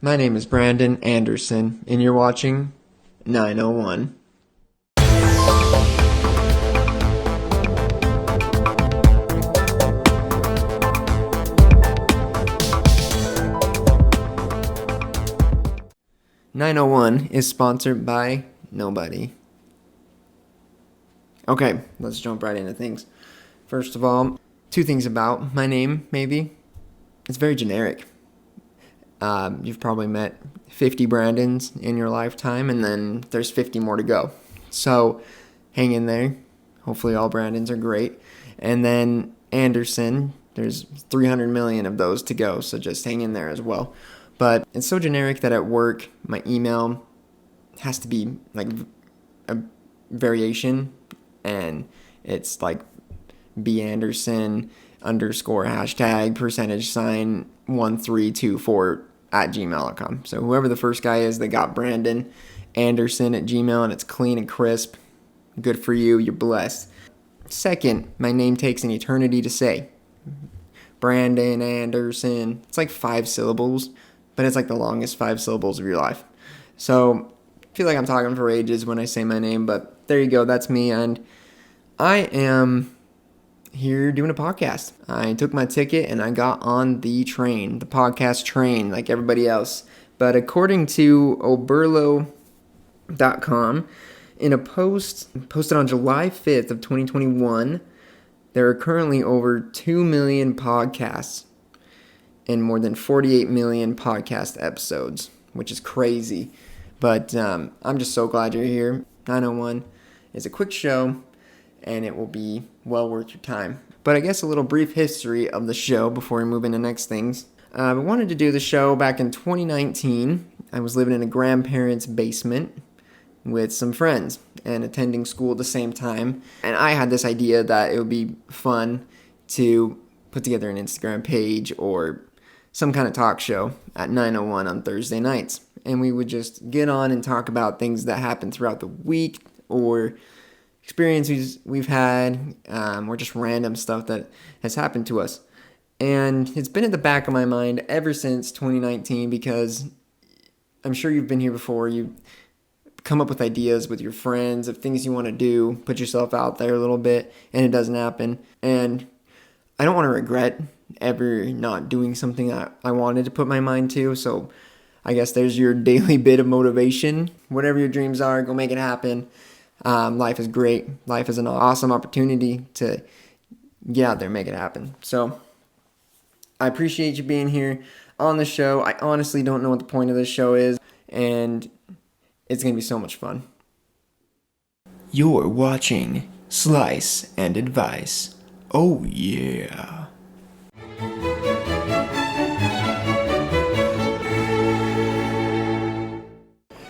My name is Brandon Anderson, and you're watching 901. "901" is sponsored by nobody. Okay, let's jump right into things. First of all, two things about my name, maybe. It's very generic. You've probably met 50 Brandons in your lifetime, and then there's 50 more to go. So hang in there. Hopefully all Brandons are great. And then Anderson, there's 300 million of those to go, so just hang in there as well. But it's so generic that at work, my email has to be like a variation, and it's like banderson _# 1324 at gmail.com. So whoever the first guy is that got Brandon Anderson at Gmail, and it's clean and crisp, good for you, you're blessed. Second, my name takes an eternity to say. Brandon Anderson. It's like 5 syllables, but it's like the longest 5 syllables of your life. So I feel like I'm talking for ages when I say my name, but there you go, that's me, and I am here doing a podcast. I took my ticket and I got on the train, the podcast train, like everybody else. But according to Oberlo.com, in a post posted on July 5th of 2021, there are currently over 2 million podcasts and more than 48 million podcast episodes, which is crazy. But I'm just so glad you're here. 901 is a quick show, and it will be well worth your time. But I guess a little brief history of the show before we move into next things. I wanted to do the show back in 2019. I was living in a grandparents' basement with some friends and attending school at the same time. And I had this idea that it would be fun to put together an Instagram page or some kind of talk show at 901 on Thursday nights. And we would just get on and talk about things that happened throughout the week or experiences we've had, or just random stuff that has happened to us. And it's been at the back of my mind ever since 2019 because I'm sure you've been here before. You come up with ideas with your friends of things you want to do, put yourself out there a little bit, and it doesn't happen. And I don't want to regret ever not doing something that I wanted to put my mind to. So I guess there's your daily bit of motivation. Whatever your dreams are, go make it happen. Life is great. Life is an awesome opportunity to get out there and make it happen. So I appreciate you being here on the show. I honestly don't know what the point of this show is, and it's going to be so much fun. You're watching Slice and Advice. Oh yeah.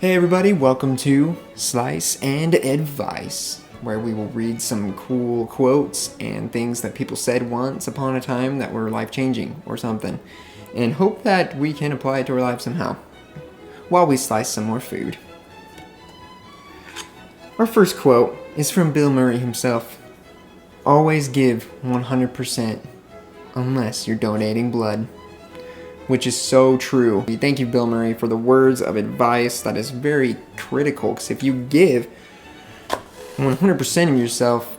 Hey everybody, welcome to Slice and Advice, where we will read some cool quotes and things that people said once upon a time that were life-changing or something, and hope that we can apply it to our life somehow, while we slice some more food. Our first quote is from Bill Murray himself. "Always give 100% unless you're donating blood." Which is so true. Thank you, Bill Murray, for the words of advice. That is very critical, because if you give 100% of yourself,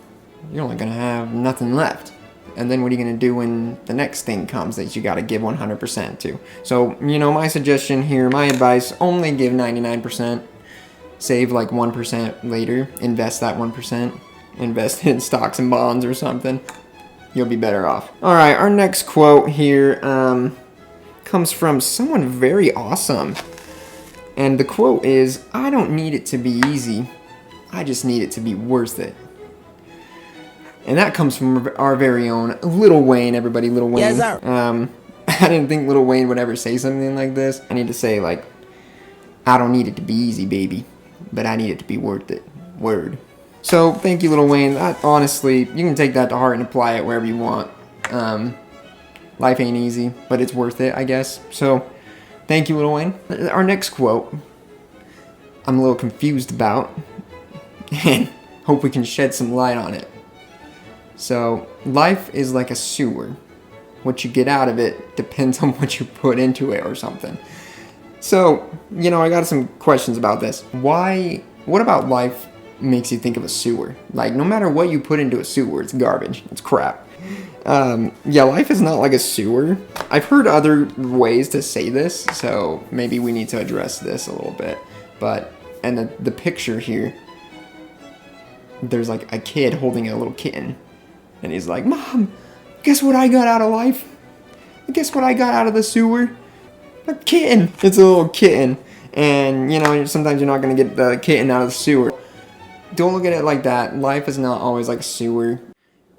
you're only going to have nothing left. And then what are you going to do when the next thing comes that you got to give 100% to? So, my suggestion here, my advice, only give 99%. Save like 1% later. Invest that 1%. Invest in stocks and bonds or something. You'll be better off. All right, our next quote here, comes from someone very awesome. And the quote is, "I don't need it to be easy. I just need it to be worth it." And that comes from our very own Lil Wayne, everybody, Lil Wayne. Yes, sir. I didn't think Lil Wayne would ever say something like this. I need to say, like, "I don't need it to be easy, baby, but I need it to be worth it." Word. So, thank you, Lil Wayne. That, honestly, you can take that to heart and apply it wherever you want. Life ain't easy, but it's worth it, I guess. So, thank you, Lil Wayne. Our next quote, I'm a little confused about, and hope we can shed some light on it. So, life is like a sewer. What you get out of it depends on what you put into it or something. So, I got some questions about this. What about life makes you think of a sewer? Like, no matter what you put into a sewer, it's garbage. It's crap. Life is not like a sewer. I've heard other ways to say this, so maybe we need to address this a little bit. And the picture here, there's like a kid holding a little kitten. And he's like, Mom, guess what I got out of life? Guess what I got out of the sewer? A kitten. It's a little kitten. And, sometimes you're not going to get the kitten out of the sewer. Don't look at it like that. Life is not always like a sewer.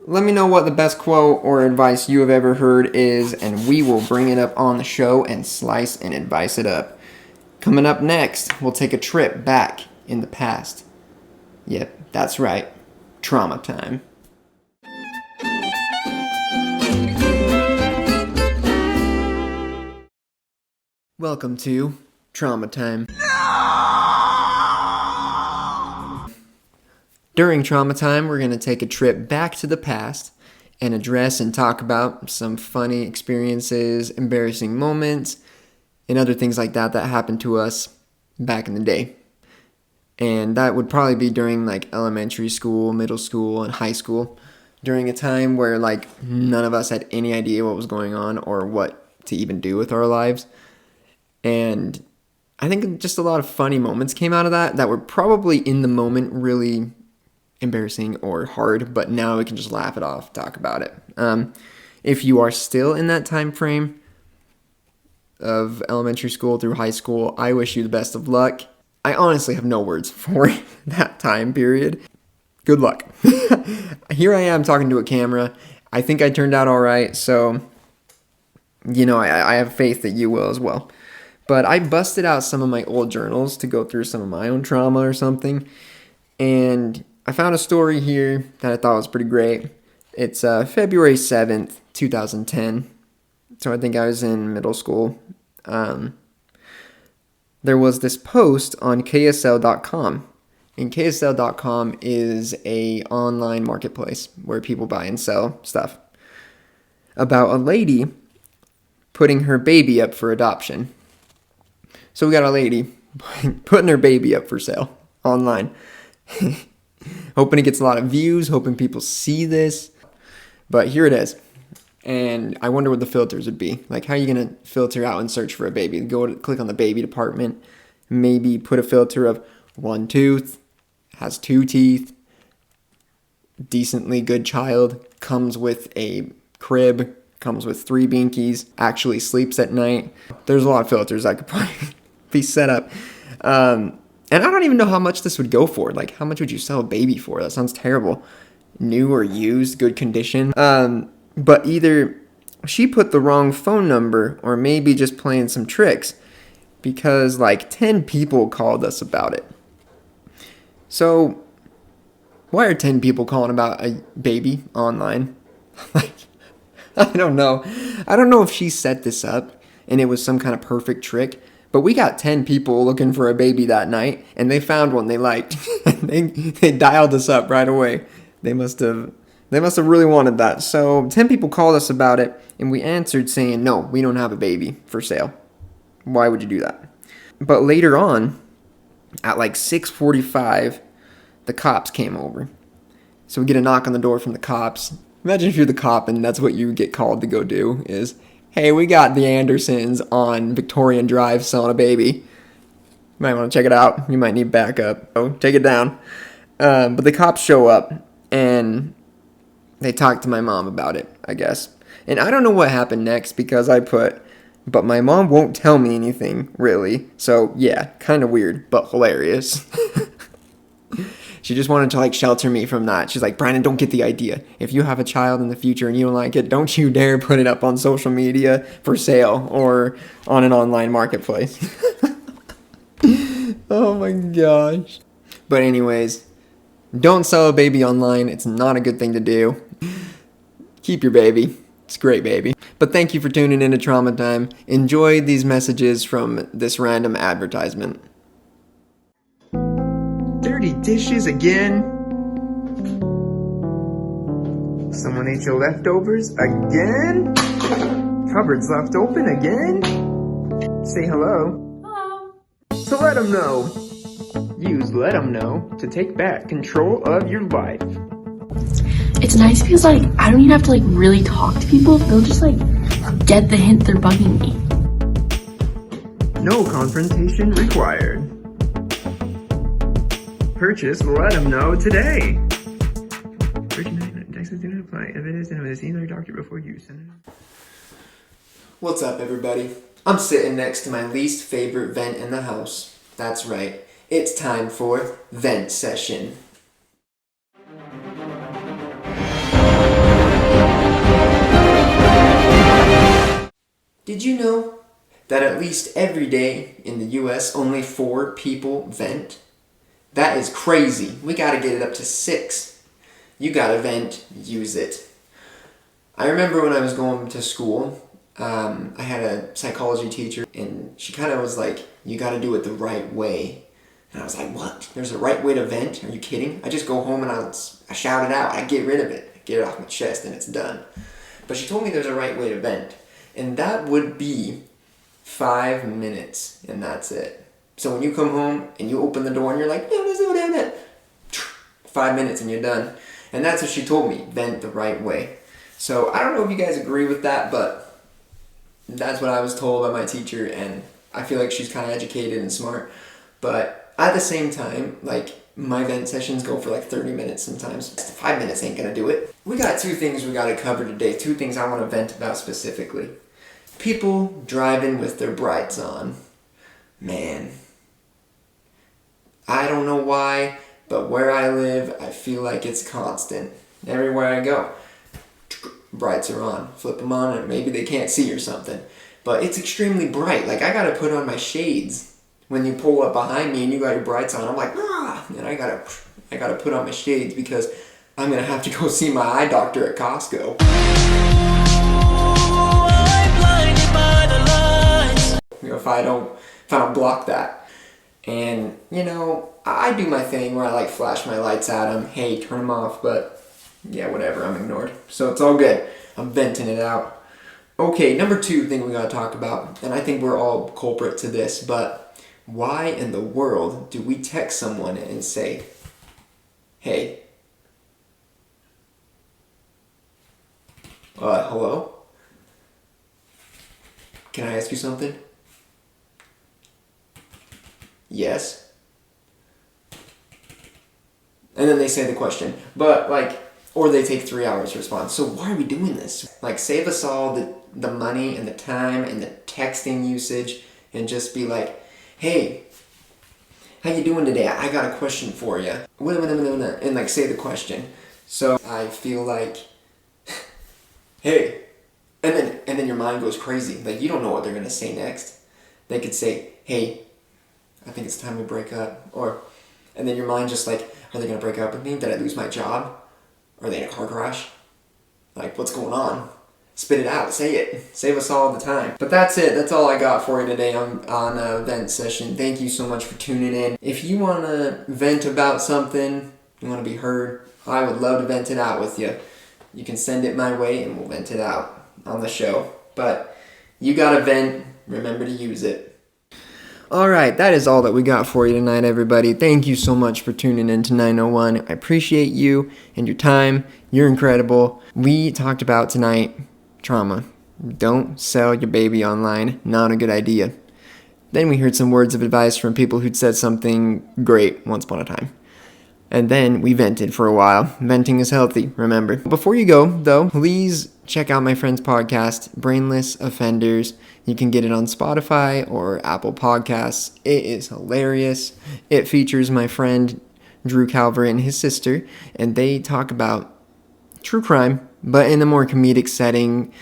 Let me know what the best quote or advice you have ever heard is, and we will bring it up on the show and slice and advice it up. Coming up next, we'll take a trip back in the past. Yep, that's right. Trauma time. Welcome to Trauma Time. During Trauma Time, we're going to take a trip back to the past and address and talk about some funny experiences, embarrassing moments, and other things like that happened to us back in the day. And that would probably be during like elementary school, middle school, and high school, during a time where like none of us had any idea what was going on or what to even do with our lives. And I think just a lot of funny moments came out of that were probably in the moment really embarrassing or hard, but now we can just laugh it off, talk about it. If you are still in that time frame of elementary school through high school, I wish you the best of luck. I honestly have no words for that time period. Good luck. Here I am talking to a camera. I think I turned out all right, so I have faith that you will as well. But I busted out some of my old journals to go through some of my own trauma or something. And I found a story here that I thought was pretty great. It's February 7th, 2010. So I think I was in middle school. There was this post on KSL.com. And KSL.com is a online marketplace where people buy and sell stuff. About a lady putting her baby up for adoption. So we got a lady putting her baby up for sale online. Hoping it gets a lot of views, hoping people see this. But here it is. And I wonder what the filters would be. Like, how are you going to filter out and search for a baby? Click on the baby department. Maybe put a filter of 1 tooth, has 2 teeth, decently good child, comes with a crib, comes with 3 binkies, actually sleeps at night. There's a lot of filters that could probably be set up. And I don't even know how much this would go for. Like, how much would you sell a baby for? That sounds terrible. New or used, good condition. But either she put the wrong phone number or maybe just playing some tricks, because like 10 people called us about it. So why are 10 people calling about a baby online? Like, I don't know. I don't know if she set this up and it was some kind of perfect trick. But we got 10 people looking for a baby that night, and they found one they liked. they dialed us up right away. They must have really wanted that. So 10 people called us about it, and we answered saying, no, we don't have a baby for sale. Why would you do that? But later on, at like 6:45, the cops came over. So we get a knock on the door from the cops. Imagine if you're the cop and that's what you get called to go do is, hey, we got the Andersons on Victorian Drive selling a baby. You might want to check it out. You might need backup. So take it down. But the cops show up and they talk to my mom about it, I guess. And I don't know what happened next because I put, but my mom won't tell me anything, really. So yeah, kind of weird, but hilarious. She just wanted to like shelter me from that. She's like, Brandon, don't get the idea. If you have a child in the future and you don't like it, don't you dare put it up on social media for sale or on an online marketplace. Oh my gosh. But anyways, don't sell a baby online. It's not a good thing to do. Keep your baby. It's a great baby. But thank you for tuning in to Trauma Time. Enjoy these messages from this random advertisement. Dirty dishes again? Someone ate your leftovers again? Cupboards left open again? Say hello. Hello. So let them know. Use let them know to take back control of your life. It's nice because, like, I don't even have to, like, really talk to people. They'll just, like, get the hint they're bugging me. No confrontation required. Purchase let them know today. What's up, everybody? I'm sitting next to my least favorite vent in the house. That's right. It's time for vent session. Did you know that at least every day in the US only 4 people vent? That is crazy. We gotta get it up to 6. You gotta vent, use it. I remember when I was going to school, I had a psychology teacher, and she kind of was like, you gotta do it the right way. And I was like, what? There's a right way to vent? Are you kidding? I just go home and I shout it out. I get rid of it. I get it off my chest and it's done. But she told me there's a right way to vent. And that would be 5 minutes, and that's it. So when you come home and you open the door and you're like, no, 5 minutes and you're done. And that's what she told me, vent the right way. So I don't know if you guys agree with that, but that's what I was told by my teacher, and I feel like she's kind of educated and smart. But at the same time, like, my vent sessions go for like 30 minutes sometimes. 5 minutes ain't gonna do it. We got 2 things we gotta cover today, 2 things I want to vent about specifically. People driving with their brights on. Man. I don't know why, but where I live, I feel like it's constant. Everywhere I go, brights are on. Flip them on and maybe they can't see or something. But it's extremely bright. Like, I gotta put on my shades. When you pull up behind me and you got your brights on, I'm like, ah! And I gotta put on my shades because I'm gonna have to go see my eye doctor at Costco. You know, if I don't block that. And, you know, I do my thing where I like flash my lights at them. Hey, turn them off, but yeah, whatever, I'm ignored. So it's all good. I'm venting it out. Okay, number 2 thing we gotta talk about, and I think we're all culprit to this, but why in the world do we text someone and say, hey, hello? Can I ask you something? Yes. And then they say the question. But, like, or they take 3 hours to respond. So why are we doing this? Like, save us all the money and the time and the texting usage and just be like, hey, how you doing today? I got a question for you. And, like, say the question. So I feel like, hey. And then your mind goes crazy. Like, you don't know what they're going to say next. They could say, hey, I think it's time we break up. And then your mind just like, are they going to break up with me? Did I lose my job? Are they in a car crash? Like, what's going on? Spit it out. Say it. Save us all the time. But that's it. That's all I got for you today on Vent Session. Thank you so much for tuning in. If you want to vent about something, you want to be heard, I would love to vent it out with you. You can send it my way and we'll vent it out on the show. But you got to vent. Remember to use it. Alright, that is all that we got for you tonight, everybody. Thank you so much for tuning in to 901. I appreciate you and your time. You're incredible. We talked about tonight trauma. Don't sell your baby online. Not a good idea. Then we heard some words of advice from people who'd said something great once upon a time. And then we vented for a while. Venting is healthy, remember. Before you go, though, please check out my friend's podcast, Brainless Offenders. You can get it on Spotify or Apple Podcasts. It is hilarious. It features my friend Drew Calvert and his sister, and they talk about true crime, but in a more comedic setting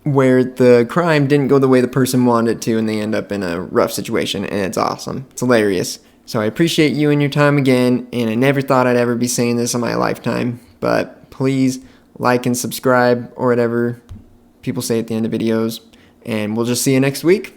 where the crime didn't go the way the person wanted it to, and they end up in a rough situation, and it's awesome. It's hilarious. So I appreciate you and your time again, and I never thought I'd ever be saying this in my lifetime, but please like and subscribe or whatever people say at the end of videos, and we'll just see you next week.